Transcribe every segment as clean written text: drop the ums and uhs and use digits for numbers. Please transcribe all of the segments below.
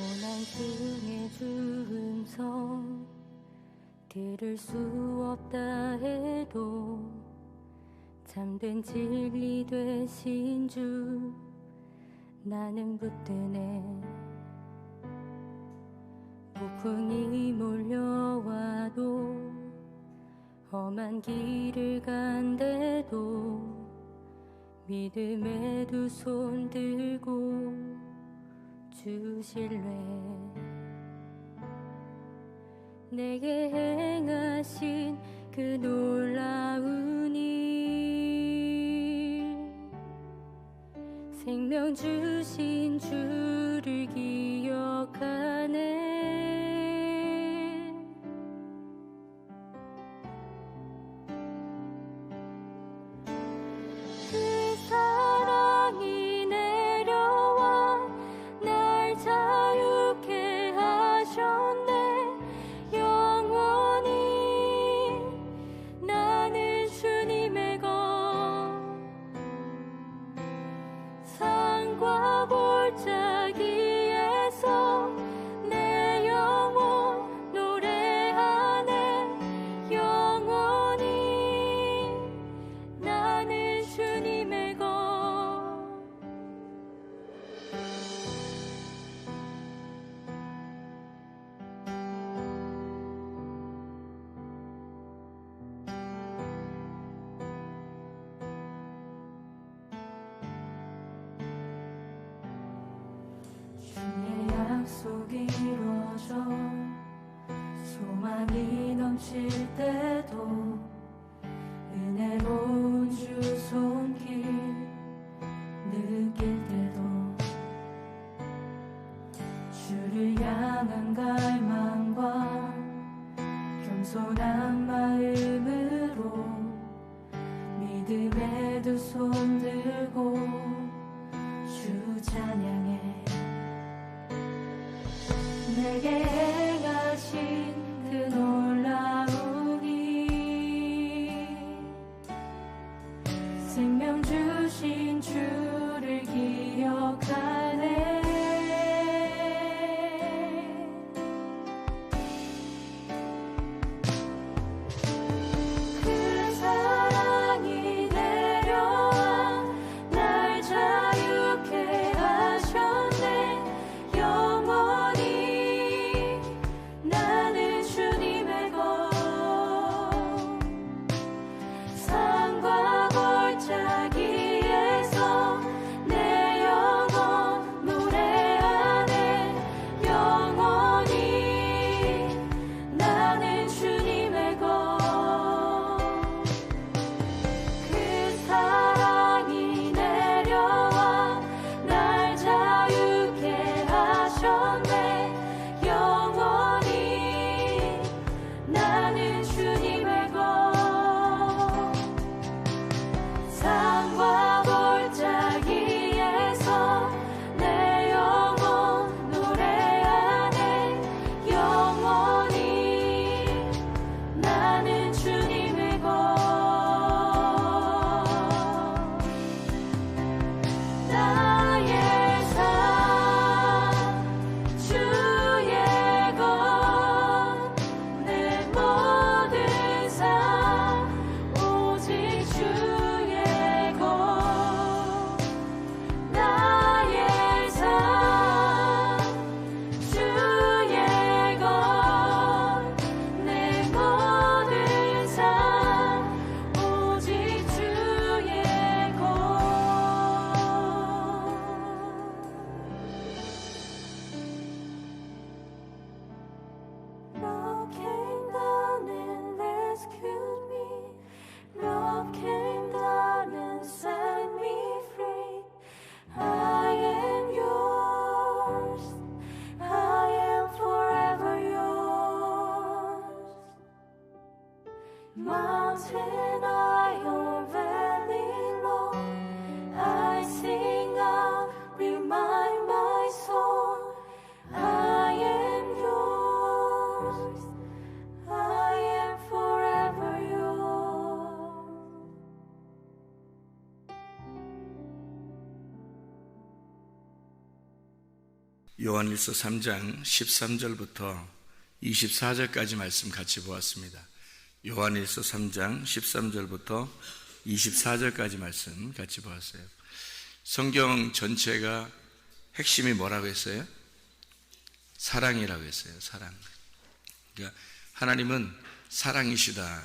고난 중에 주 음성 들을 수 없다 해도 참된 진리 되신 주 나는 붙드네. 폭풍이 몰려와도 험한 길을 간대도 믿음에 두 손 들고 주 신뢰. 내게 행하신 그 놀라운 일, 생명 주신 주를 기억하네. 그 사랑이 내려와 날 자유케 하셨네. 영원히 나는 주님의 것, 산과 골짜기에서 내 영혼 노래하네. 영원히 나는 주님의 것. 주의 약속이 이루어져 소망이 넘칠 때도 은혜로운 주 손길 느낄 때도 주를 향한 갈망과 겸손한 마음으로 믿음에 두 손 들고 주 찬양해. 내게 행하신 그 놀라운 일, 생명 주신 주를 기억하네. 그 사랑이 내려와 날 자유케 하셨네. 영원히 요한일서 3장 13절부터 24절까지 말씀 같이 보았습니다. 요한일서 3장 13절부터 24절까지 말씀 같이 보았어요. 성경 전체가 핵심이 뭐라고 했어요? 사랑이라고 했어요. 사랑. 그러니까 하나님은 사랑이시다.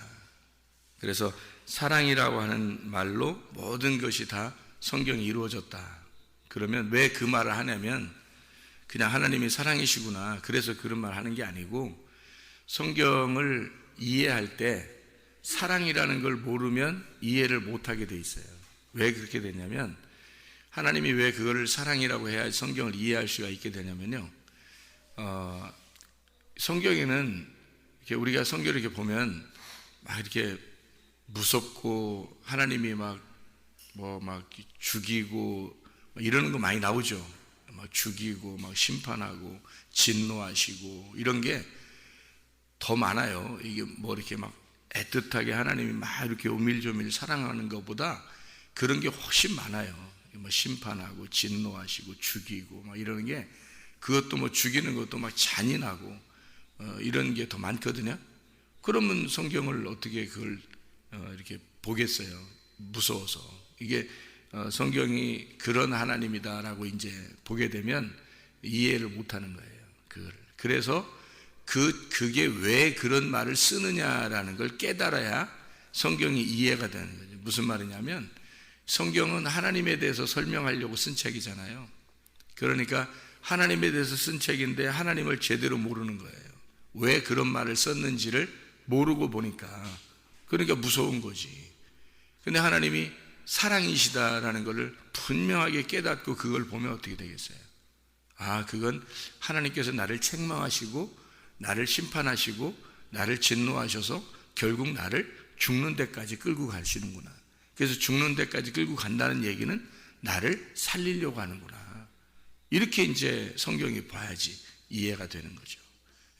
그래서 사랑이라고 하는 말로 모든 것이 다 성경이 이루어졌다. 그러면 왜 그 말을 하냐면 그냥 하나님이 사랑이시구나, 그래서 그런 말 하는 게 아니고, 성경을 이해할 때 사랑이라는 걸 모르면 이해를 못하게 돼 있어요. 왜 그렇게 되냐면, 하나님이 왜 그거를 사랑이라고 해야 성경을 이해할 수가 있게 되냐면요, 성경에는 이렇게 우리가 성경을 이렇게 보면 막 이렇게 무섭고 하나님이 막 죽이고 이러는 거 많이 나오죠. 막 죽이고 막 심판하고 진노하시고 이런 게 더 많아요. 이게 뭐 이렇게 막 애틋하게 하나님이 막 이렇게 오밀조밀 사랑하는 것보다 그런 게 훨씬 많아요. 뭐 심판하고 진노하시고 죽이고 막 이러는 게, 그것도 뭐 죽이는 것도 막 잔인하고 이런 게 더 많거든요. 그러면 성경을 어떻게 그걸 이렇게 보겠어요? 무서워서. 이게 성경이 그런 하나님이다라고 이제 보게 되면 이해를 못하는 거예요. 그걸. 그래서 그게 왜 그런 말을 쓰느냐라는 걸 깨달아야 성경이 이해가 되는 거죠. 무슨 말이냐면, 성경은 하나님에 대해서 설명하려고 쓴 책이잖아요. 그러니까 하나님에 대해서 쓴 책인데 하나님을 제대로 모르는 거예요. 왜 그런 말을 썼는지를 모르고 보니까, 그러니까 무서운 거지. 근데 하나님이 사랑이시다라는 것을 분명하게 깨닫고 그걸 보면 어떻게 되겠어요? 아, 그건 하나님께서 나를 책망하시고 나를 심판하시고 나를 진노하셔서 결국 나를 죽는 데까지 끌고 가시는구나. 그래서 죽는 데까지 끌고 간다는 얘기는 나를 살리려고 하는구나. 이렇게 이제 성경이 봐야지 이해가 되는 거죠.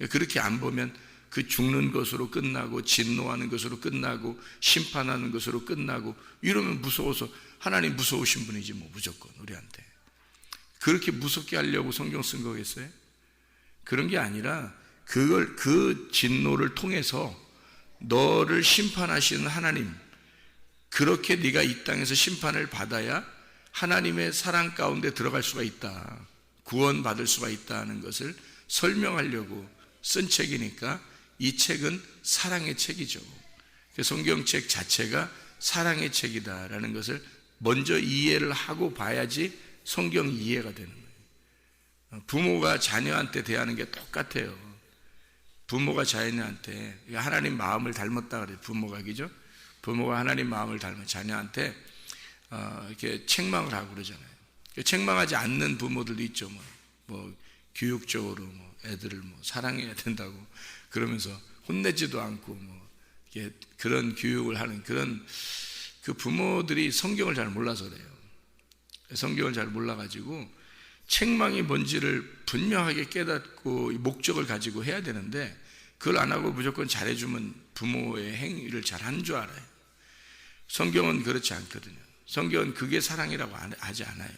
그렇게 안 보면 그 죽는 것으로 끝나고 진노하는 것으로 끝나고 심판하는 것으로 끝나고 이러면 무서워서, 하나님 무서우신 분이지 뭐 무조건 우리한테. 그렇게 무섭게 하려고 성경 쓴 거겠어요? 그런 게 아니라 그 진노를 통해서 너를 심판하시는 하나님, 그렇게 네가 이 땅에서 심판을 받아야 하나님의 사랑 가운데 들어갈 수가 있다, 구원받을 수가 있다는 것을 설명하려고 쓴 책이니까 이 책은 사랑의 책이죠. 성경책 자체가 사랑의 책이다라는 것을 먼저 이해를 하고 봐야지 성경 이해가 되는 거예요. 부모가 자녀한테 대하는 게 똑같아요. 부모가 자녀한테 하나님 마음을 닮았다 그래요. 부모가, 그죠? 부모가 하나님 마음을 닮은 자녀한테 이렇게 책망을 하고 그러잖아요. 책망하지 않는 부모들도 있죠. 뭐 교육적으로 뭐 애들을 뭐 사랑해야 된다고 그러면서 혼내지도 않고 뭐 이렇게 그런 교육을 하는 그런 그 부모들이 성경을 잘 몰라서 그래요. 성경을 잘 몰라가지고 책망이 뭔지를 분명하게 깨닫고 목적을 가지고 해야 되는데, 그걸 안 하고 무조건 잘해주면 부모의 행위를 잘하는 줄 알아요. 성경은 그렇지 않거든요. 성경은 그게 사랑이라고 하지 않아요.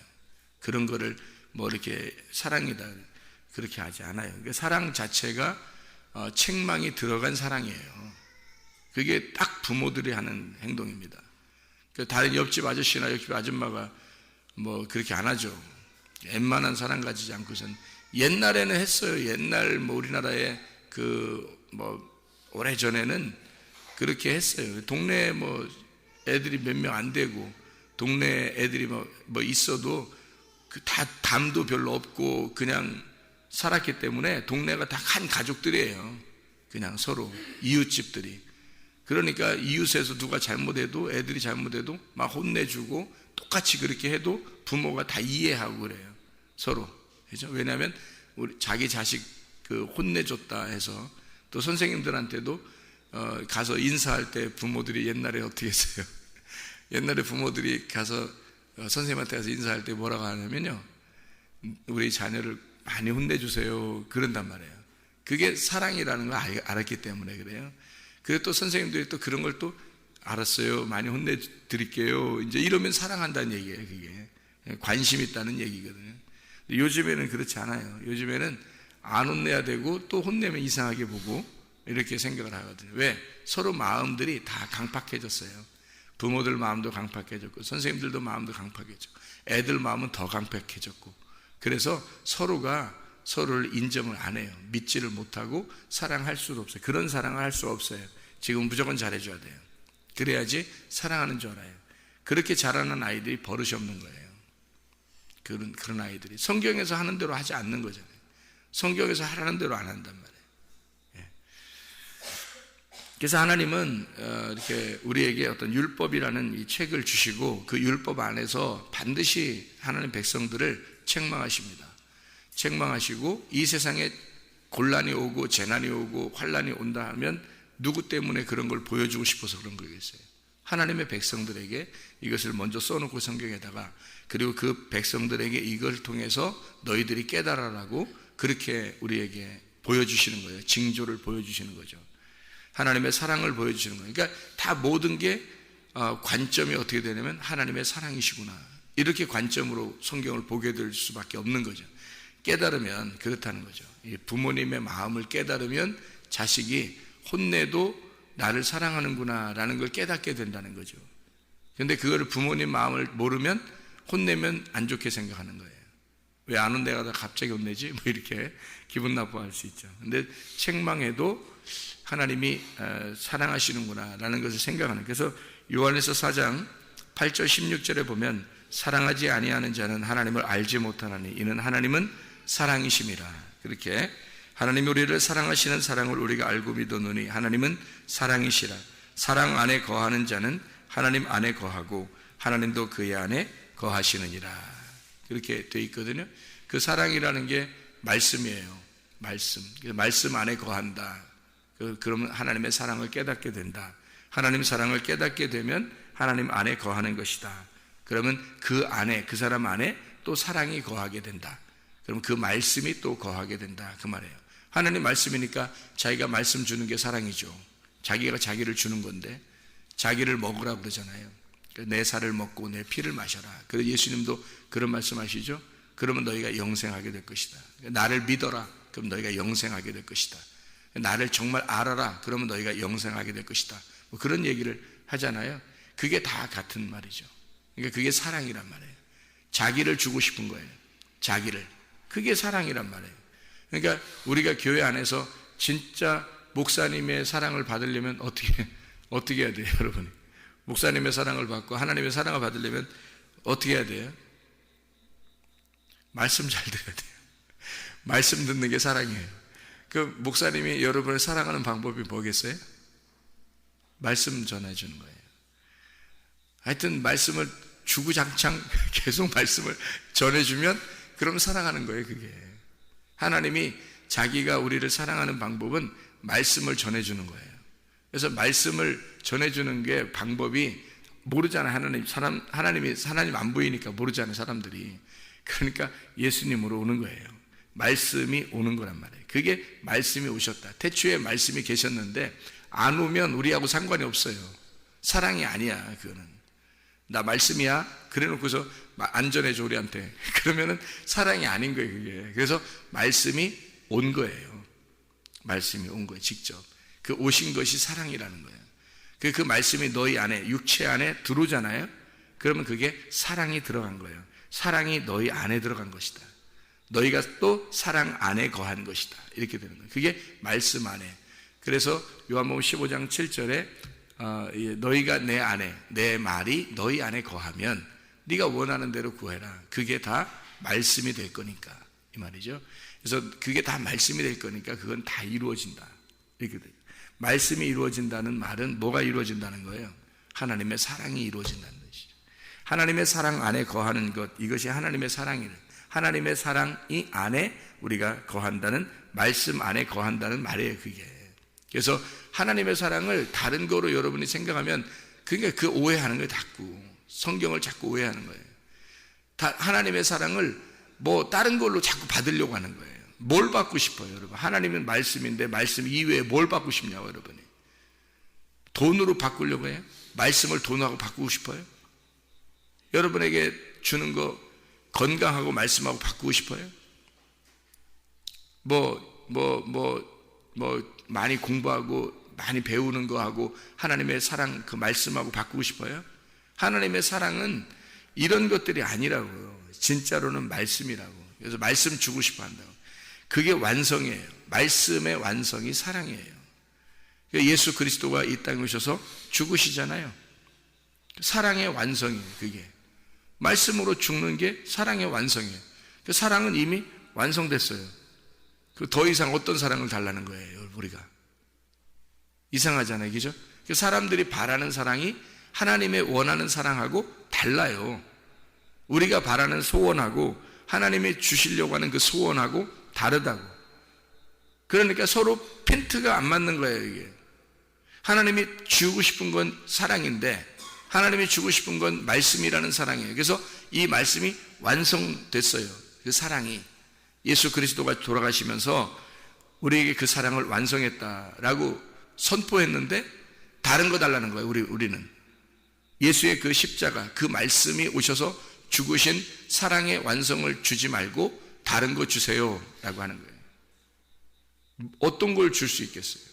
그런 거를 뭐 이렇게 사랑이다 그렇게 하지 않아요. 그러니까 사랑 자체가 책망이 들어간 사랑이에요. 그게 딱 부모들이 하는 행동입니다. 다른 옆집 아저씨나 옆집 아줌마가 뭐 그렇게 안 하죠. 웬만한 사랑 가지지 않고선. 옛날에는 했어요. 옛날 뭐 우리나라에 오래전에는 그렇게 했어요. 동네에 뭐 애들이 몇 명 안 되고 동네 애들이 뭐 있어도 다 담도 별로 없고 그냥 살았기 때문에 동네가 다 한 가족들이에요. 그냥 서로 이웃집들이. 그러니까 이웃에서 누가 잘못해도, 애들이 잘못해도 막 혼내주고 똑같이 그렇게 해도 부모가 다 이해하고 그래요. 서로. 그죠? 왜냐하면 우리 자기 자식 혼내줬다 해서. 또 선생님들한테도 가서 인사할 때 부모들이 옛날에 어떻게 했어요? 옛날에 부모들이 가서 선생님한테 가서 인사할 때 뭐라고 하냐면요, 우리 자녀를 많이 혼내주세요 그런단 말이에요. 그게 사랑이라는 걸 알았기 때문에 그래요. 그래서 또 선생님들이 또 그런 걸 또 알았어요, 많이 혼내드릴게요 이제 이러면 사랑한다는 얘기예요. 그게 관심 있다는 얘기거든요. 요즘에는 그렇지 않아요. 요즘에는 안 혼내야 되고 또 혼내면 이상하게 보고 이렇게 생각을 하거든요. 왜? 서로 마음들이 다 강팍해졌어요. 부모들 마음도 강팍해졌고 선생님들도 마음도 강팍해졌고 애들 마음은 더 강팍해졌고, 그래서 서로가 서로를 인정을 안 해요. 믿지를 못하고 사랑할 수도 없어요. 그런 사랑을 할 수 없어요. 지금 무조건 잘해줘야 돼요. 그래야지 사랑하는 줄 알아요. 그렇게 자라는 아이들이 버릇이 없는 거예요. 그런 아이들이 성경에서 하는 대로 하지 않는 거잖아요. 성경에서 하라는 대로 안 한단 말이에요. 그래서 하나님은 이렇게 우리에게 어떤 율법이라는 이 책을 주시고 그 율법 안에서 반드시 하나님 백성들을 책망하십니다. 책망하시고 이 세상에 곤란이 오고 재난이 오고 환란이 온다 하면 누구 때문에 그런 걸 보여주고 싶어서 그런 거겠어요? 하나님의 백성들에게 이것을 먼저 써놓고 성경에다가, 그리고 그 백성들에게 이걸 통해서 너희들이 깨달아라고 그렇게 우리에게 보여주시는 거예요. 징조를 보여주시는 거죠. 하나님의 사랑을 보여주시는 거예요. 그러니까 다 모든 게 관점이 어떻게 되냐면 하나님의 사랑이시구나, 이렇게 관점으로 성경을 보게 될 수밖에 없는 거죠. 깨달으면 그렇다는 거죠. 부모님의 마음을 깨달으면 자식이 혼내도 나를 사랑하는구나 라는 걸 깨닫게 된다는 거죠. 그런데 그거를 부모님 마음을 모르면 혼내면 안 좋게 생각하는 거예요. 왜 안 혼내다가 갑자기 혼내지? 뭐 이렇게 기분 나빠할 수 있죠. 근데 책망해도 하나님이 사랑하시는구나 라는 것을 생각하는. 그래서 요한에서 4장 8절 16절에 보면 사랑하지 아니하는 자는 하나님을 알지 못하나니 이는 하나님은 사랑이심이라. 그렇게 하나님이 우리를 사랑하시는 사랑을 우리가 알고 믿었노니 하나님은 사랑이시라. 사랑 안에 거하는 자는 하나님 안에 거하고 하나님도 그의 안에 거하시느니라. 그렇게 되어 있거든요. 그 사랑이라는 게 말씀이에요. 말씀 안에 거한다. 그러면 하나님의 사랑을 깨닫게 된다. 하나님 사랑을 깨닫게 되면 하나님 안에 거하는 것이다. 그러면 그 안에, 그 사람 안에 또 사랑이 거하게 된다. 그럼 그 말씀이 또 거하게 된다, 그 말이에요. 하나님 말씀이니까 자기가 말씀 주는 게 사랑이죠. 자기가 자기를 주는 건데 자기를 먹으라고 그러잖아요. 내 살을 먹고 내 피를 마셔라. 그래서 예수님도 그런 말씀하시죠. 그러면 너희가 영생하게 될 것이다. 나를 믿어라. 그럼 너희가 영생하게 될 것이다. 나를 정말 알아라. 그러면 너희가 영생하게 될 것이다. 뭐 그런 얘기를 하잖아요. 그게 다 같은 말이죠. 그러니까 그게 사랑이란 말이에요. 자기를 주고 싶은 거예요. 자기를. 그게 사랑이란 말이에요. 그러니까 우리가 교회 안에서 진짜 목사님의 사랑을 받으려면 어떻게 해야 돼요, 여러분이? 목사님의 사랑을 받고 하나님의 사랑을 받으려면 어떻게 해야 돼요? 말씀 잘 들어야 돼요. 말씀 듣는 게 사랑이에요. 그 목사님이 여러분을 사랑하는 방법이 뭐겠어요? 말씀 전해주는 거예요. 하여튼 말씀을 주구장창 계속 말씀을 전해주면 그럼 사랑하는 거예요, 그게. 하나님이 자기가 우리를 사랑하는 방법은 말씀을 전해주는 거예요. 그래서 말씀을 전해주는 게 방법이 모르잖아요. 하나님 안 보이니까 모르잖아요, 사람들이. 그러니까 예수님으로 오는 거예요. 말씀이 오는 거란 말이에요. 그게 말씀이 오셨다. 태초에 말씀이 계셨는데 안 오면 우리하고 상관이 없어요. 사랑이 아니야, 그거는. 나 말씀이야? 그래 놓고서 안 전해줘, 우리한테. 그러면은 사랑이 아닌 거예요, 그게. 그래서 말씀이 온 거예요. 말씀이 온 거예요, 직접. 그 오신 것이 사랑이라는 거예요. 그 말씀이 너희 안에, 육체 안에 들어오잖아요? 그러면 그게 사랑이 들어간 거예요. 사랑이 너희 안에 들어간 것이다. 너희가 또 사랑 안에 거한 것이다. 이렇게 되는 거예요. 그게 말씀 안에. 그래서 요한복음 15장 7절에 너희가 내 안에, 내 말이 너희 안에 거하면 네가 원하는 대로 구해라. 그게 다 말씀이 될 거니까, 이 말이죠. 그래서 그게 다 말씀이 될 거니까 그건 다 이루어진다. 이렇게 돼요. 말씀이 이루어진다는 말은 뭐가 이루어진다는 거예요? 하나님의 사랑이 이루어진다는 것이죠. 하나님의 사랑 안에 거하는 것, 이것이 하나님의 사랑이에요. 하나님의 사랑이 안에 우리가 거한다는, 말씀 안에 거한다는 말이에요, 그게. 그래서 하나님의 사랑을 다른 거로 여러분이 생각하면 그러니까 그 오해하는 거예요, 자꾸. 성경을 자꾸 오해하는 거예요. 하나님의 사랑을 뭐 다른 걸로 자꾸 받으려고 하는 거예요. 뭘 받고 싶어요, 여러분? 하나님은 말씀인데 말씀 이외에 뭘 받고 싶냐고, 여러분이. 돈으로 바꾸려고 해요? 말씀을 돈하고 바꾸고 싶어요? 여러분에게 주는 거 건강하고 말씀하고 바꾸고 싶어요? 많이 공부하고 많이 배우는 거 하고 하나님의 사랑 그 말씀하고 바꾸고 싶어요? 하나님의 사랑은 이런 것들이 아니라고요. 진짜로는 말씀이라고. 그래서 말씀 주고 싶어 한다고. 그게 완성이에요. 말씀의 완성이 사랑이에요. 예수 그리스도가 이 땅에 오셔서 죽으시잖아요. 사랑의 완성이에요. 그게 말씀으로 죽는 게 사랑의 완성이에요. 그 사랑은 이미 완성됐어요. 그 더 이상 어떤 사랑을 달라는 거예요, 우리가. 이상하잖아요, 그죠? 그 사람들이 바라는 사랑이 하나님의 원하는 사랑하고 달라요. 우리가 바라는 소원하고 하나님이 주시려고 하는 그 소원하고 다르다고. 그러니까 서로 핀트가 안 맞는 거예요, 이게. 하나님이 주고 싶은 건 사랑인데 하나님이 주고 싶은 건 말씀이라는 사랑이에요. 그래서 이 말씀이 완성됐어요. 그 사랑이 예수 그리스도가 돌아가시면서 우리에게 그 사랑을 완성했다라고 선포했는데 다른 거 달라는 거예요. 우리는 예수의 그 십자가, 그 말씀이 오셔서 죽으신 사랑의 완성을 주지 말고 다른 거 주세요 라고 하는 거예요. 어떤 걸 줄 수 있겠어요?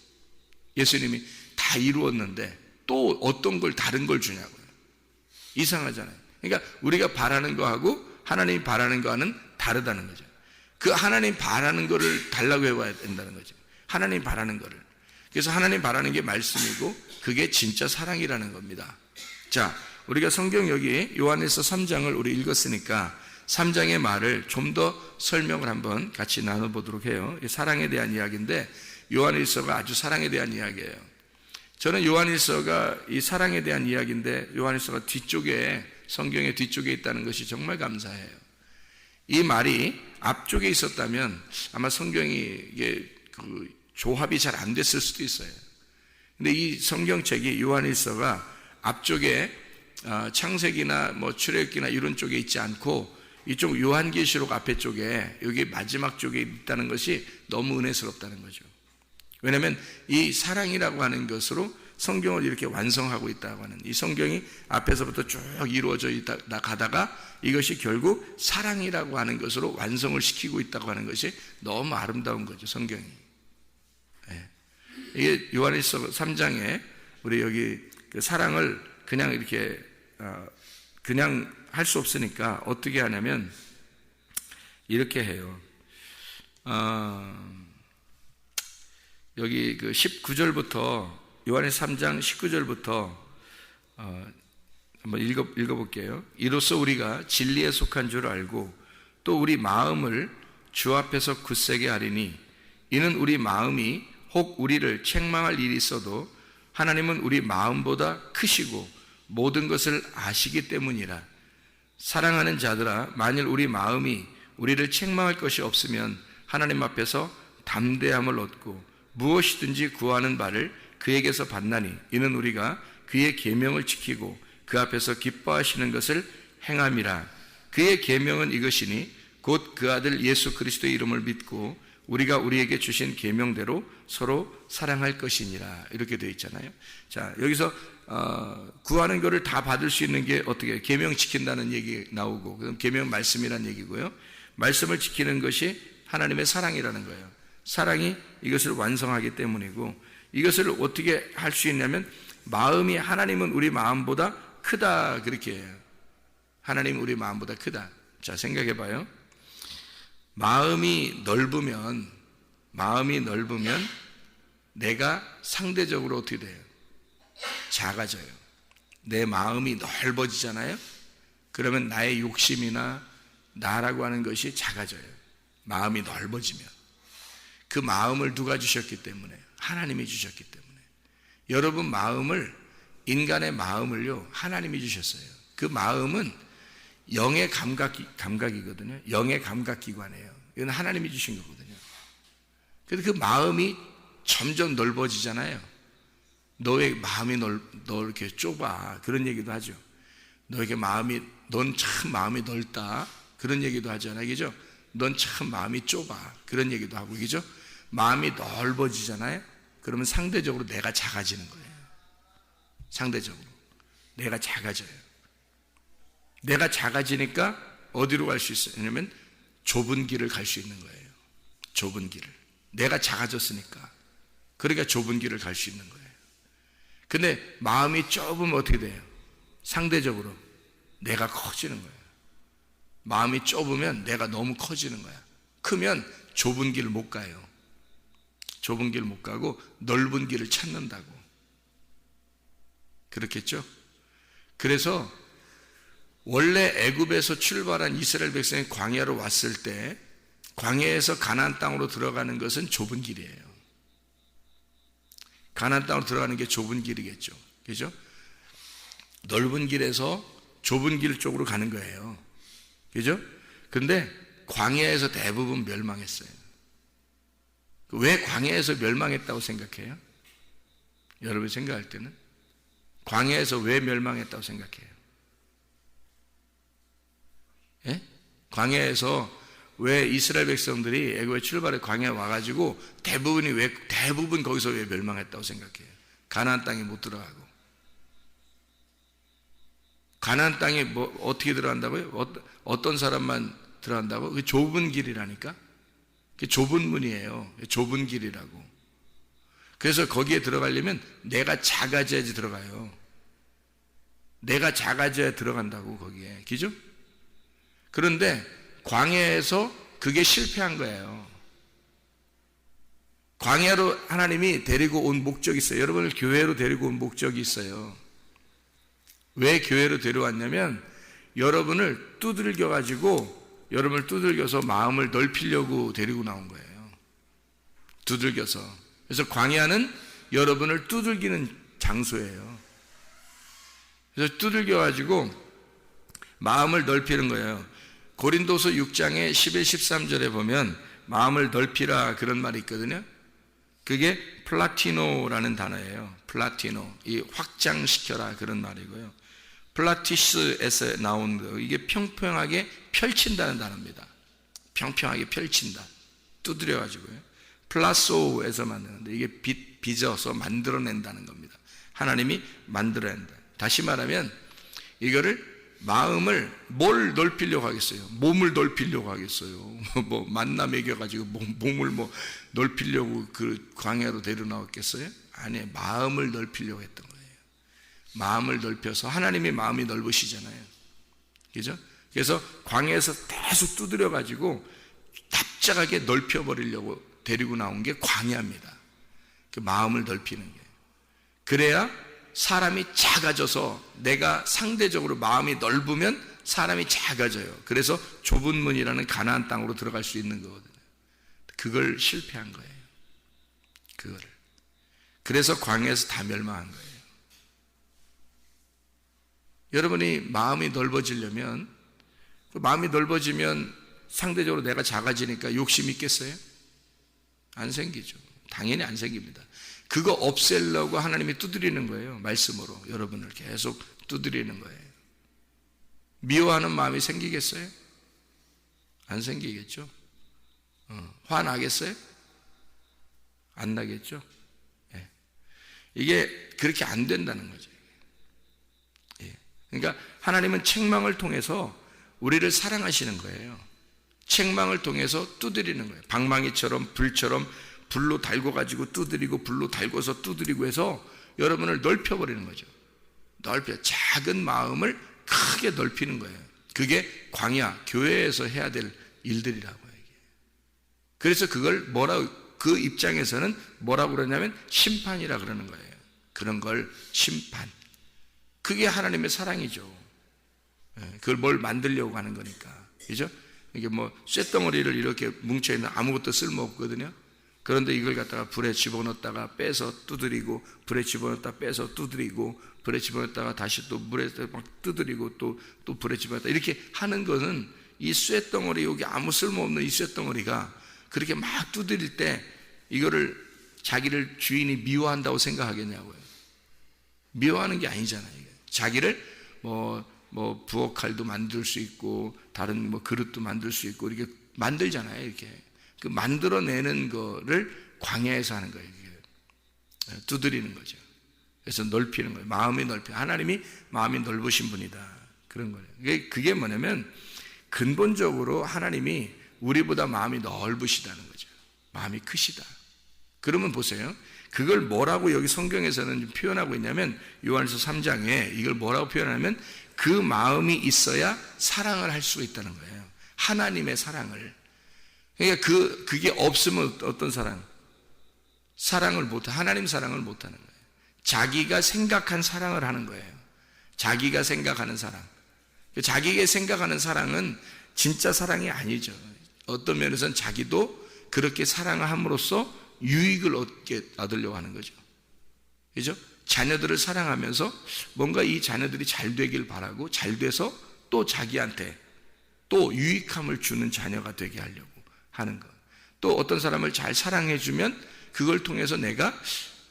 예수님이 다 이루었는데 또 어떤 걸 다른 걸 주냐고요. 이상하잖아요. 그러니까 우리가 바라는 거하고 하나님이 바라는 거와는 다르다는 거죠. 그 하나님 바라는 거를 달라고 해봐야 된다는 거죠. 하나님 바라는 거를. 그래서 하나님 바라는 게 말씀이고 그게 진짜 사랑이라는 겁니다. 자, 우리가 성경 여기 요한일서 3장을 우리 읽었으니까 3장의 말을 좀 더 설명을 한번 같이 나눠보도록 해요. 사랑에 대한 이야기인데 요한일서가 아주 사랑에 대한 이야기예요. 저는 요한일서가 이 사랑에 대한 이야기인데 요한일서가 뒤쪽에, 성경의 뒤쪽에 있다는 것이 정말 감사해요. 이 말이 앞쪽에 있었다면 아마 성경이 이게 그 조합이 잘 안 됐을 수도 있어요. 근데 이 성경책이 요한일서가 앞쪽에 창세기나 뭐 출애굽기나 이런 쪽에 있지 않고 이쪽 요한계시록 앞에 쪽에 여기 마지막 쪽에 있다는 것이 너무 은혜스럽다는 거죠. 왜냐하면 이 사랑이라고 하는 것으로 성경을 이렇게 완성하고 있다고 하는, 이 성경이 앞에서부터 쭉 이루어져 가다가 이것이 결국 사랑이라고 하는 것으로 완성을 시키고 있다고 하는 것이 너무 아름다운 거죠, 성경이. 네. 이게 요한일서 3장에 우리 여기 그 사랑을 그냥 이렇게 그냥 할 수 없으니까 어떻게 하냐면 이렇게 해요. 여기 그 19절부터 요한일서 3장 19절부터 한번 읽어볼게요. 이로써 우리가 진리에 속한 줄 알고 또 우리 마음을 주 앞에서 굳세게 하리니 이는 우리 마음이 혹 우리를 책망할 일이 있어도 하나님은 우리 마음보다 크시고 모든 것을 아시기 때문이라. 사랑하는 자들아, 만일 우리 마음이 우리를 책망할 것이 없으면 하나님 앞에서 담대함을 얻고 무엇이든지 구하는 바를 그에게서 받나니 이는 우리가 그의 계명을 지키고 그 앞에서 기뻐하시는 것을 행함이라. 그의 계명은 이것이니 곧 그 아들 예수 그리스도의 이름을 믿고 우리가 우리에게 주신 계명대로 서로 사랑할 것이니라. 이렇게 되어 있잖아요. 자, 여기서 구하는 것을 다 받을 수 있는 게 어떻게 계명 지킨다는 얘기 나오고, 그럼 계명 말씀이라는 얘기고요. 말씀을 지키는 것이 하나님의 사랑이라는 거예요. 사랑이 이것을 완성하기 때문이고, 이것을 어떻게 할 수 있냐면 마음이, 하나님은 우리 마음보다 크다, 그렇게 해요. 하나님은 우리 마음보다 크다. 자, 생각해 봐요. 마음이 넓으면 내가 상대적으로 어떻게 돼요? 작아져요. 내 마음이 넓어지잖아요. 그러면 나의 욕심이나 나라고 하는 것이 작아져요. 마음이 넓어지면. 그 마음을 누가 주셨기 때문에? 하나님이 주셨기 때문에. 여러분 마음을, 인간의 마음을요, 하나님이 주셨어요. 그 마음은 영의 감각이거든요. 영의 감각기관이에요. 이건 하나님이 주신 거거든요. 그래서 그 마음이 점점 넓어지잖아요. 너의 마음이 너 이렇게 좁아, 그런 얘기도 하죠. 너에게 넌 참 마음이 넓다, 그런 얘기도 하잖아요. 그죠? 넌 참 마음이 좁아, 그런 얘기도 하고, 그죠? 마음이 넓어지잖아요. 그러면 상대적으로 내가 작아지는 거예요. 상대적으로 내가 작아져요. 내가 작아지니까 어디로 갈 수 있냐면 좁은 길을 갈 수 있는 거예요. 좁은 길을. 내가 작아졌으니까. 그러니까 좁은 길을 갈 수 있는 거예요. 근데 마음이 좁으면 어떻게 돼요? 상대적으로 내가 커지는 거예요. 마음이 좁으면 내가 너무 커지는 거야. 크면 좁은 길을 못 가요. 좁은 길을 못 가고 넓은 길을 찾는다고. 그렇겠죠? 그래서 원래 애굽에서 출발한 이스라엘 백성이 광야로 왔을 때 광야에서 가나안 땅으로 들어가는 것은 좁은 길이에요. 가나안 땅으로 들어가는 게 좁은 길이겠죠. 그죠? 넓은 길에서 좁은 길 쪽으로 가는 거예요. 그죠? 근데 광야에서 대부분 멸망했어요. 왜 광야에서 멸망했다고 생각해요? 여러분 생각할 때는 광야에서 왜 멸망했다고 생각해요? 예? 광야에서 왜 이스라엘 백성들이 애굽에 출발해 광야에 와가지고 대부분 거기서 왜 멸망했다고 생각해요? 가나안 땅에 못 들어가고. 가나안 땅에 뭐 어떻게 들어간다고요? 어떤 사람만 들어간다고? 그 좁은 길이라니까. 그 좁은 문이에요. 좁은 길이라고. 그래서 거기에 들어가려면 내가 작아져야지 들어가요. 내가 작아져야 들어간다고 거기에. 그죠? 그런데 광야에서 그게 실패한 거예요. 광야로 하나님이 데리고 온 목적이 있어요. 여러분을 교회로 데리고 온 목적이 있어요. 왜 교회로 데려왔냐면 여러분을 두들겨서 마음을 넓히려고 데리고 나온 거예요. 두들겨서. 그래서 광야는 여러분을 두들기는 장소예요. 그래서 두들겨가지고 마음을 넓히는 거예요. 고린도서 6장의 11, 13절에 보면 마음을 넓히라 그런 말이 있거든요. 그게 플라티노라는 단어예요. 플라티노. 이 확장시켜라 그런 말이고요. 플라티스에서 나온 거, 이게 평평하게 펼친다는 단어입니다. 평평하게 펼친다. 두드려가지고요. 플라소에서 만드는데 이게 빚어서 만들어낸다는 겁니다. 하나님이 만들어낸다. 다시 말하면 이거를 마음을 뭘 넓히려고 하겠어요? 몸을 넓히려고 하겠어요? 뭐 만나 먹여가지고 몸을 뭐 넓히려고 그 광야로 데려나왔겠어요? 아니, 마음을 넓히려고 했던 거예요. 마음을 넓혀서 하나님의 마음이 넓으시잖아요. 그죠? 그래서 광야에서 계속 두드려가지고 납작하게 넓혀버리려고 데리고 나온 게 광야입니다. 그 마음을 넓히는 게. 그래야 사람이 작아져서 내가 상대적으로 마음이 넓으면 사람이 작아져요. 그래서 좁은 문이라는 가나안 땅으로 들어갈 수 있는 거거든요. 그걸 실패한 거예요. 그거를. 그래서 광야에서 다 멸망한 거예요. 여러분이 마음이 넓어지려면, 마음이 넓어지면 상대적으로 내가 작아지니까 욕심이 있겠어요? 안 생기죠. 당연히 안 생깁니다. 그거 없애려고 하나님이 두드리는 거예요. 말씀으로 여러분을 계속 두드리는 거예요. 미워하는 마음이 생기겠어요? 안 생기겠죠. 화나겠어요? 안 나겠죠. 예. 이게 그렇게 안 된다는 거죠. 예. 그러니까 하나님은 책망을 통해서 우리를 사랑하시는 거예요. 책망을 통해서 두드리는 거예요. 방망이처럼 불처럼 불로 달궈 가지고 두드리고 불로 달궈서 두드리고 해서 여러분을 넓혀버리는 거죠. 작은 마음을 크게 넓히는 거예요. 그게 광야, 교회에서 해야 될 일들이라고요. 그래서 그걸 그 입장에서는 뭐라고 그러냐면 심판이라 그러는 거예요. 그런 걸 심판. 그게 하나님의 사랑이죠. 그걸 뭘 만들려고 하는 거니까. 그죠? 이게 뭐 쇳덩어리를 이렇게 뭉쳐있는 아무것도 쓸모없거든요. 그런데 이걸 갖다가 불에 집어넣었다가 빼서 두드리고, 불에 집어넣었다가 빼서 두드리고, 불에 집어넣었다가 다시 또 물에 막 두드리고, 또 불에 집어넣었다. 이렇게 하는 것은 이 쇳덩어리, 여기 아무 쓸모없는 이 쇳덩어리가 그렇게 막 두드릴 때 이거를 자기를 주인이 미워한다고 생각하겠냐고요. 미워하는 게 아니잖아요. 자기를 뭐 부엌칼도 만들 수 있고, 다른 뭐 그릇도 만들 수 있고, 이렇게 만들잖아요. 이렇게. 그 만들어내는 거를 광야에서 하는 거예요. 두드리는 거죠. 그래서 넓히는 거예요. 마음이 넓혀. 하나님이 마음이 넓으신 분이다. 그런 거예요. 그게 뭐냐면 근본적으로 하나님이 우리보다 마음이 넓으시다는 거죠. 마음이 크시다. 그러면 보세요. 그걸 뭐라고 여기 성경에서는 표현하고 있냐면 요한일서 3장에 이걸 뭐라고 표현하냐면 그 마음이 있어야 사랑을 할 수가 있다는 거예요. 하나님의 사랑을. 그러니까 그게 없으면 어떤 사랑? 하나님 사랑을 못 하는 거예요. 자기가 생각한 사랑을 하는 거예요. 자기가 생각하는 사랑. 자기가 생각하는 사랑은 진짜 사랑이 아니죠. 어떤 면에서는 자기도 그렇게 사랑을 함으로써 유익을 얻으려고 하는 거죠. 그죠? 자녀들을 사랑하면서 뭔가 이 자녀들이 잘 되길 바라고 잘 돼서 또 자기한테 또 유익함을 주는 자녀가 되게 하려고 하는 것. 또 어떤 사람을 잘 사랑해주면 그걸 통해서 내가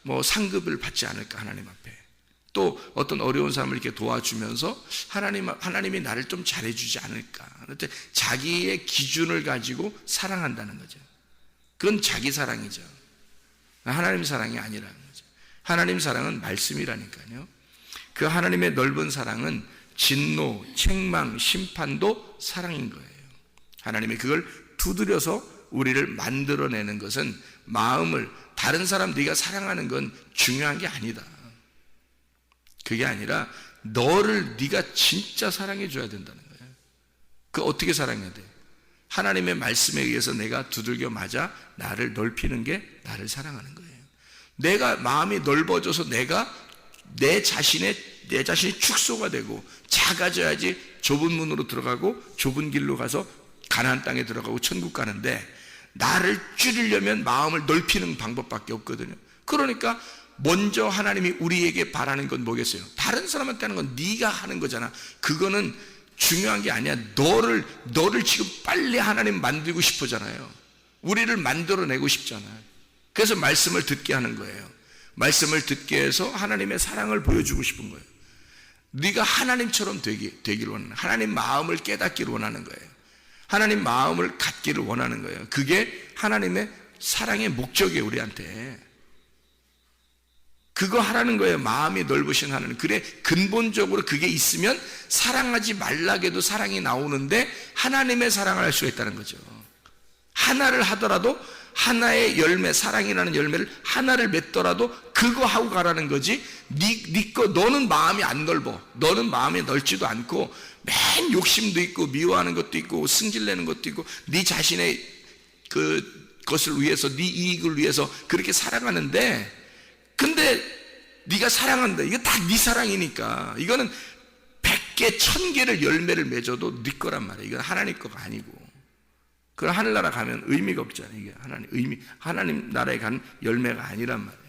뭐 상급을 받지 않을까, 하나님 앞에. 또 어떤 어려운 사람을 이렇게 도와주면서 하나님이 나를 좀 잘해주지 않을까. 자기의 기준을 가지고 사랑한다는 거죠. 그건 자기 사랑이죠. 하나님 사랑이 아니라는 거죠. 하나님 사랑은 말씀이라니까요. 그 하나님의 넓은 사랑은 진노, 책망, 심판도 사랑인 거예요. 하나님이 그걸 두드려서 우리를 만들어내는 것은 마음을, 다른 사람 네가 사랑하는 건 중요한 게 아니다. 그게 아니라 너를 네가 진짜 사랑해 줘야 된다는 거예요. 그 어떻게 사랑해야 돼? 하나님의 말씀에 의해서 내가 두들겨 맞아 나를 넓히는 게 나를 사랑하는 거예요. 내가 마음이 넓어져서 내가 내 자신이 축소가 되고 작아져야지 좁은 문으로 들어가고 좁은 길로 가서 가나안 땅에 들어가고 천국 가는데, 나를 줄이려면 마음을 넓히는 방법밖에 없거든요. 그러니까 먼저 하나님이 우리에게 바라는 건 뭐겠어요? 다른 사람한테 하는 건 네가 하는 거잖아. 그거는 중요한 게 아니야. 너를 지금 빨리 하나님 만들고 싶으잖아요. 우리를 만들어내고 싶잖아요. 그래서 말씀을 듣게 하는 거예요. 말씀을 듣게 해서 하나님의 사랑을 보여주고 싶은 거예요. 네가 하나님처럼 되기를 원하는, 하나님 마음을 깨닫기를 원하는 거예요. 하나님 마음을 갖기를 원하는 거예요. 그게 하나님의 사랑의 목적이에요, 우리한테. 그거 하라는 거예요. 마음이 넓으신 하나님. 그래, 근본적으로 그게 있으면 사랑하지 말라고 해도 사랑이 나오는데 하나님의 사랑을 할 수가 있다는 거죠. 하나를 하더라도 하나의 열매, 사랑이라는 열매를 하나를 맺더라도 그거 하고 가라는 거지. 너는 마음이 안 넓어. 너는 마음이 넓지도 않고 맨 욕심도 있고 미워하는 것도 있고 승질내는 것도 있고 네 자신의 그것을 위해서, 네 이익을 위해서 그렇게 살아가는데, 근데 네가 사랑한다. 이거 다 네 사랑이니까 이거는 100개, 1000개를 열매를 맺어도 네 거란 말이에요. 이건 하나님 거가 아니고. 그럼 하늘나라 가면 의미가 없잖아요. 이게 하나님 나라에 가는 열매가 아니란 말이에요.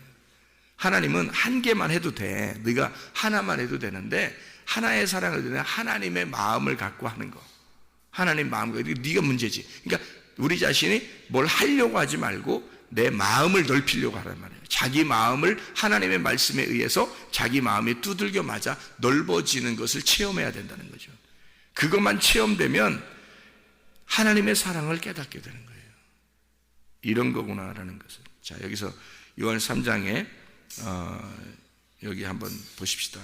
하나님은 한 개만 해도 돼. 네가 하나만 해도 되는데, 하나의 사랑을 드리는 하나님의 마음을 갖고 하는 거. 하나님 마음과 네가 문제지. 그러니까 우리 자신이 뭘 하려고 하지 말고 내 마음을 넓히려고 하란 말이에요. 자기 마음을 하나님의 말씀에 의해서 자기 마음이 두들겨 맞아 넓어지는 것을 체험해야 된다는 거죠. 그것만 체험되면 하나님의 사랑을 깨닫게 되는 거예요. 이런 거구나라는 것을. 자, 여기서 요한 3장에 여기 한번 보십시다.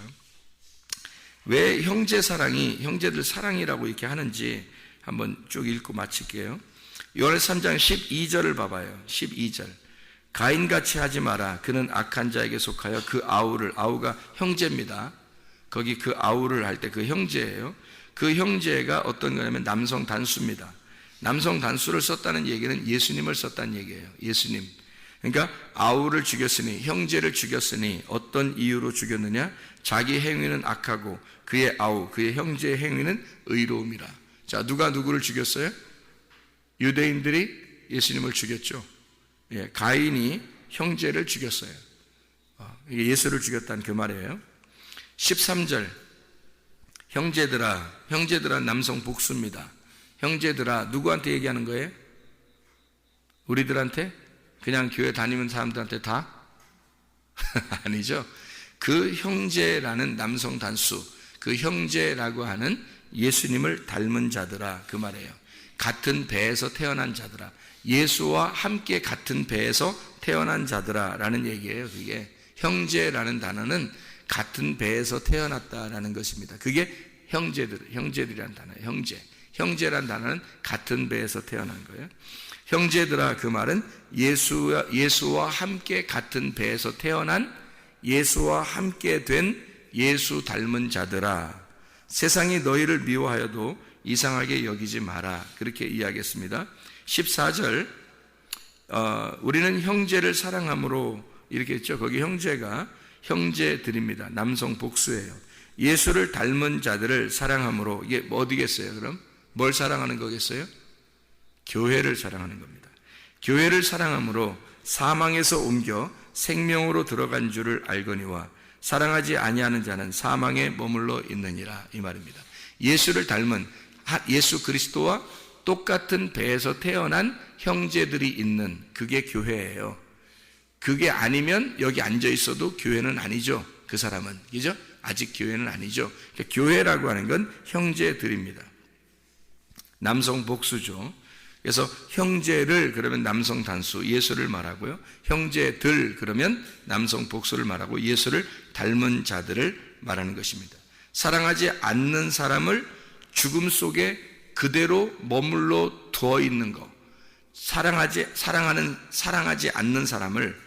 왜 형제들 사랑이라고 이렇게 하는지 한번 쭉 읽고 마칠게요. 요한 3장 12절을 봐봐요. 12절. 가인같이 하지 마라. 그는 악한 자에게 속하여 그 아우가 형제입니다. 거기 그 아우를 할 때 그 형제예요. 그 형제가 어떤 거냐면 남성 단수입니다. 남성 단수를 썼다는 얘기는 예수님을 썼다는 얘기예요. 예수님. 그러니까 아우를 죽였으니, 형제를 죽였으니 어떤 이유로 죽였느냐? 자기 행위는 악하고 그의 그의 형제의 행위는 의로움이라. 자, 누가 누구를 죽였어요? 유대인들이 예수님을 죽였죠. 예, 가인이 형제를 죽였어요. 이게 예수를 죽였다는 그 말이에요. 13절. 형제들아 남성 복수입니다. 형제들아, 누구한테 얘기하는 거예요? 우리들한테? 그냥 교회 다니는 사람들한테 다? 아니죠. 그 형제라는 남성 단수, 그 형제라고 하는 예수님을 닮은 자들아, 그 말이에요. 같은 배에서 태어난 자들아, 예수와 함께 같은 배에서 태어난 자들아 라는 얘기예요. 그게 형제라는 단어는 같은 배에서 태어났다라는 것입니다. 그게 형제들이라는 단어예요. 형제. 형제란 단어는 같은 배에서 태어난 거예요. 형제들아, 그 말은 예수와 함께 같은 배에서 태어난, 예수와 함께 된 예수 닮은 자들아, 세상이 너희를 미워하여도 이상하게 여기지 마라. 그렇게 이야기했습니다. 14절, 우리는 형제를 사랑함으로 이렇게 했죠. 거기 형제가 형제들입니다. 남성 복수예요. 예수를 닮은 자들을 사랑함으로, 이게 어디겠어요? 그럼 뭘 사랑하는 거겠어요? 교회를 사랑하는 겁니다. 교회를 사랑함으로 사망에서 옮겨 생명으로 들어간 줄을 알거니와 사랑하지 아니하는 자는 사망에 머물러 있느니라, 이 말입니다. 예수를 닮은, 예수 그리스도와 똑같은 배에서 태어난 형제들이 있는, 그게 교회예요. 그게 아니면 여기 앉아 있어도 교회는 아니죠. 그 사람은, 그죠? 아직 교회는 아니죠. 그러니까 교회라고 하는 건 형제들입니다. 남성 복수죠. 그래서 형제를 그러면 남성 단수, 예수를 말하고요. 형제들 그러면 남성 복수를 말하고 예수를 닮은 자들을 말하는 것입니다. 사랑하지 않는 사람을 죽음 속에 그대로 머물러 두어 있는 것, 사랑하지 않는 사람을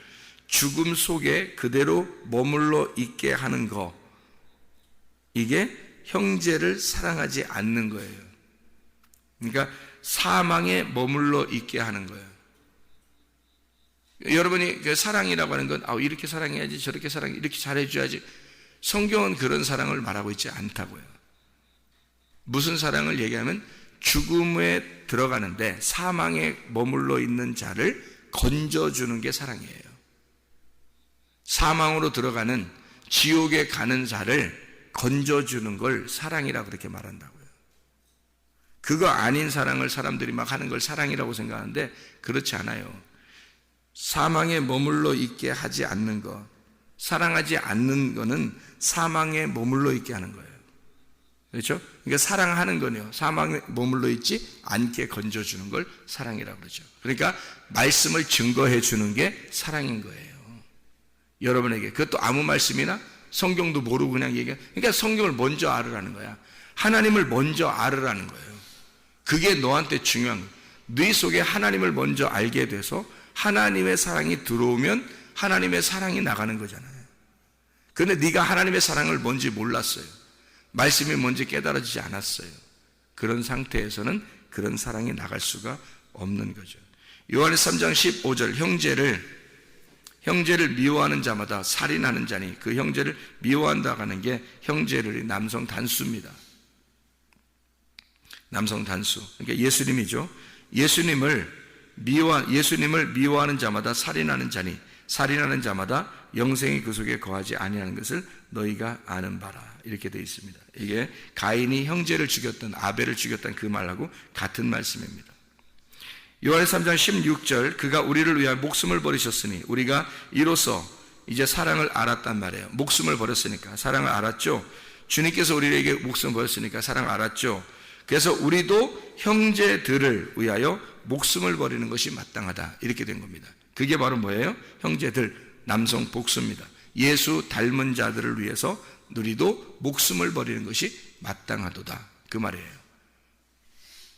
죽음 속에 그대로 머물러 있게 하는 것, 이게 형제를 사랑하지 않는 거예요. 그러니까 사망에 머물러 있게 하는 거예요. 여러분이 그 사랑이라고 하는 건 이렇게 사랑해야지, 저렇게 사랑해, 이렇게 잘해줘야지. 성경은 그런 사랑을 말하고 있지 않다고요. 무슨 사랑을 얘기하면 죽음에 들어가는데 사망에 머물러 있는 자를 건져주는 게 사랑이에요. 사망으로 들어가는, 지옥에 가는 자를 건져주는 걸 사랑이라고 그렇게 말한다고요. 그거 아닌 사랑을 사람들이 막 하는 걸 사랑이라고 생각하는데 그렇지 않아요. 사망에 머물러 있게 하지 않는 것, 사랑하지 않는 거는 사망에 머물러 있게 하는 거예요. 그렇죠? 그러니까 사랑하는 거네요. 사망에 머물러 있지 않게 건져주는 걸 사랑이라고 그러죠. 그러니까 말씀을 증거해 주는 게 사랑인 거예요. 여러분에게. 그것도 아무 말씀이나 성경도 모르고 그냥 얘기해. 그러니까 성경을 먼저 알으라는 거야. 하나님을 먼저 알으라는 거예요. 그게 너한테 중요한 거예요. 네 속에 하나님을 먼저 알게 돼서 하나님의 사랑이 들어오면 하나님의 사랑이 나가는 거잖아요. 그런데 네가 하나님의 사랑을 뭔지 몰랐어요. 말씀이 뭔지 깨달아지지 않았어요. 그런 상태에서는 그런 사랑이 나갈 수가 없는 거죠. 요한의 3장 15절, 형제를 미워하는 자마다 살인하는 자니, 그 형제를 미워한다고 하는 게 형제를 남성 단수입니다. 남성 단수. 그러니까 예수님이죠. 예수님을 미워하는 자마다 살인하는 자니, 살인하는 자마다 영생이 그 속에 거하지 아니하는 것을 너희가 아는 바라. 이렇게 되어 있습니다. 이게 가인이 형제를 죽였던, 아벨을 죽였던 그 말하고 같은 말씀입니다. 요한의 3장 16절, 그가 우리를 위하여 목숨을 버리셨으니 우리가 이로써 이제 사랑을 알았단 말이에요. 목숨을 버렸으니까 사랑을 알았죠. 주님께서 우리에게 목숨을 버렸으니까 사랑을 알았죠. 그래서 우리도 형제들을 위하여 목숨을 버리는 것이 마땅하다. 이렇게 된 겁니다. 그게 바로 뭐예요? 형제들, 남성 복수입니다. 예수 닮은 자들을 위해서 우리도 목숨을 버리는 것이 마땅하도다. 그 말이에요.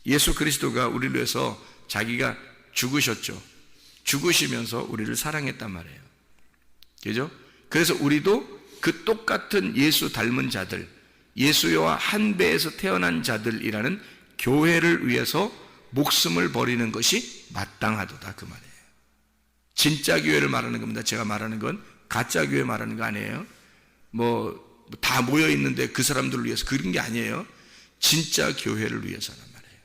예수 그리스도가 우리를 위해서 자기가 죽으셨죠. 죽으시면서 우리를 사랑했단 말이에요. 그죠? 그래서 우리도 그 똑같은 예수 닮은 자들, 예수와 한 배에서 태어난 자들이라는 교회를 위해서 목숨을 버리는 것이 마땅하도다. 그 말이에요. 진짜 교회를 말하는 겁니다. 제가 말하는 건 가짜 교회 말하는 거 아니에요. 다 모여 있는데 그 사람들을 위해서 그런 게 아니에요. 진짜 교회를 위해서란 말이에요.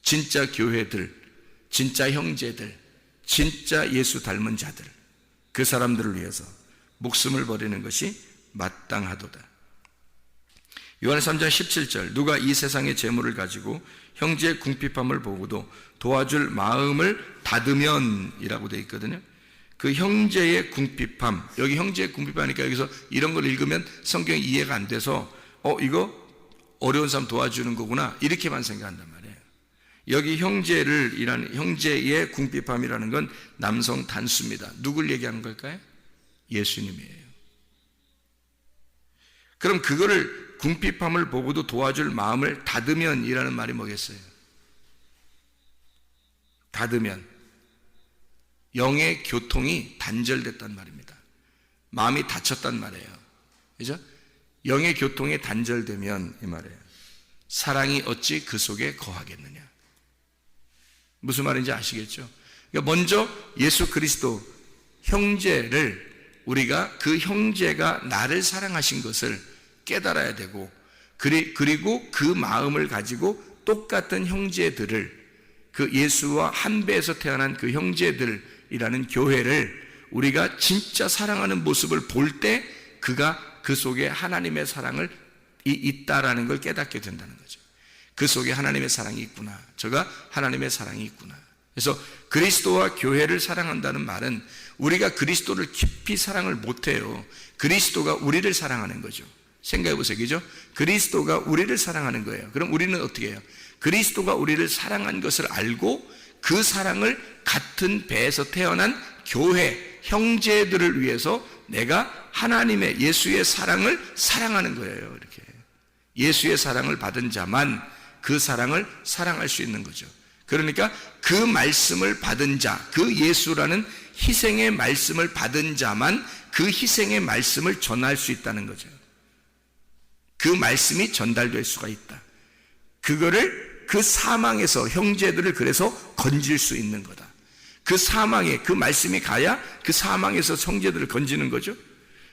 진짜 교회들, 진짜 형제들, 진짜 예수 닮은 자들, 그 사람들을 위해서 목숨을 버리는 것이 마땅하도다. 요한의 3장 17절, 누가 이 세상의 재물을 가지고 형제의 궁핍함을 보고도 도와줄 마음을 닫으면 이라고 되어 있거든요. 그 형제의 궁핍함, 여기 형제의 궁핍하니까 여기서 이런 걸 읽으면 성경이 이해가 안 돼서 이거 어려운 사람 도와주는 거구나 이렇게만 생각한단 말이에요. 여기 형제의 궁핍함이라는 건 남성 단수입니다. 누굴 얘기하는 걸까요? 예수님이에요. 그럼 그거를 궁핍함을 보고도 도와줄 마음을 닫으면이라는 말이 뭐겠어요? 닫으면 영의 교통이 단절됐단 말입니다. 마음이 닫혔단 말이에요. 그죠? 영의 교통이 단절되면 이 말이에요. 사랑이 어찌 그 속에 거하겠느냐. 무슨 말인지 아시겠죠? 그러니까 먼저 예수 그리스도 형제를 우리가 그 형제가 나를 사랑하신 것을 깨달아야 되고, 그리고 그 마음을 가지고 똑같은 형제들을, 그 예수와 한 배에서 태어난 그 형제들이라는 교회를 우리가 진짜 사랑하는 모습을 볼 때 그가 그 속에 하나님의 사랑을 있다라는 걸 깨닫게 된다는 거죠. 그 속에 하나님의 사랑이 있구나. 저가 하나님의 사랑이 있구나. 그래서 그리스도와 교회를 사랑한다는 말은 우리가 그리스도를 깊이 사랑을 못해요. 그리스도가 우리를 사랑하는 거죠. 생각해 보세요. 그죠? 그리스도가 우리를 사랑하는 거예요. 그럼 우리는 어떻게 해요? 그리스도가 우리를 사랑한 것을 알고 그 사랑을 같은 배에서 태어난 교회, 형제들을 위해서 내가 하나님의 예수의 사랑을 사랑하는 거예요. 이렇게 예수의 사랑을 받은 자만 그 사랑을 사랑할 수 있는 거죠. 그러니까 그 말씀을 받은 자, 그 예수라는 희생의 말씀을 받은 자만 그 희생의 말씀을 전할 수 있다는 거죠. 그 말씀이 전달될 수가 있다. 그거를 그 사망에서 형제들을 그래서 건질 수 있는 거다. 그 사망에 그 말씀이 가야 그 사망에서 형제들을 건지는 거죠.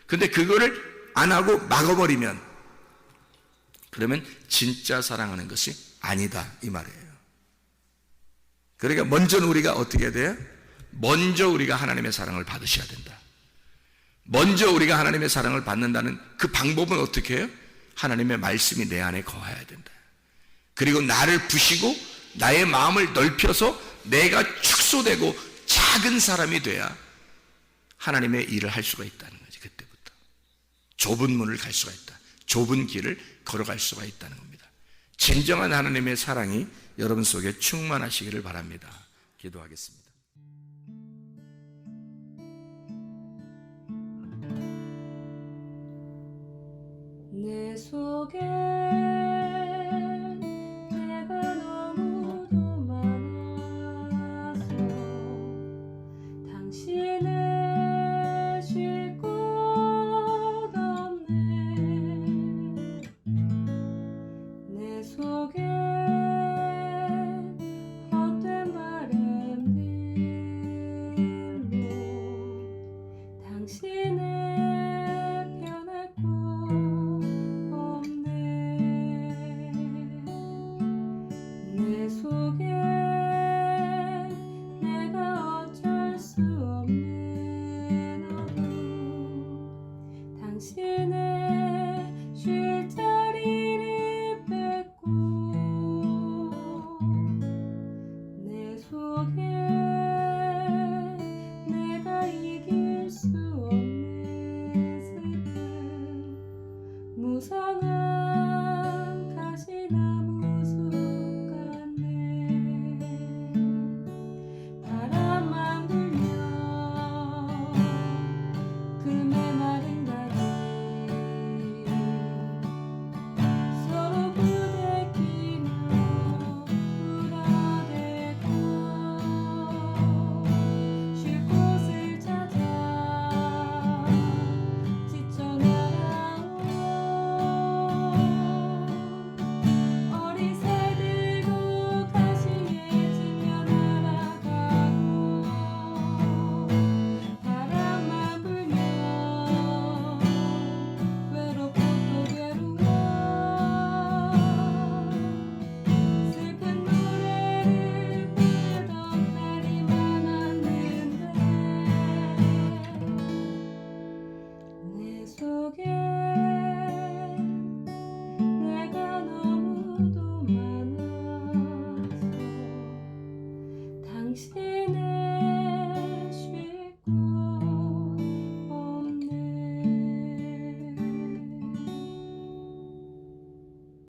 근데 그거를 안 하고 막아버리면 그러면 진짜 사랑하는 것이 아니다 이 말이에요. 그러니까 먼저는 우리가 어떻게 해야 돼요? 먼저 우리가 하나님의 사랑을 받으셔야 된다. 먼저 우리가 하나님의 사랑을 받는다는 그 방법은 어떻게 해요? 하나님의 말씀이 내 안에 거해야 된다. 그리고 나를 부시고 나의 마음을 넓혀서 내가 축소되고 작은 사람이 돼야 하나님의 일을 할 수가 있다는 거지. 그때부터 좁은 문을 갈 수가 있다. 좁은 길을 걸어갈 수가 있다는 겁니다. 진정한 하나님의 사랑이 여러분 속에 충만하시기를 바랍니다. 기도하겠습니다. 내 속에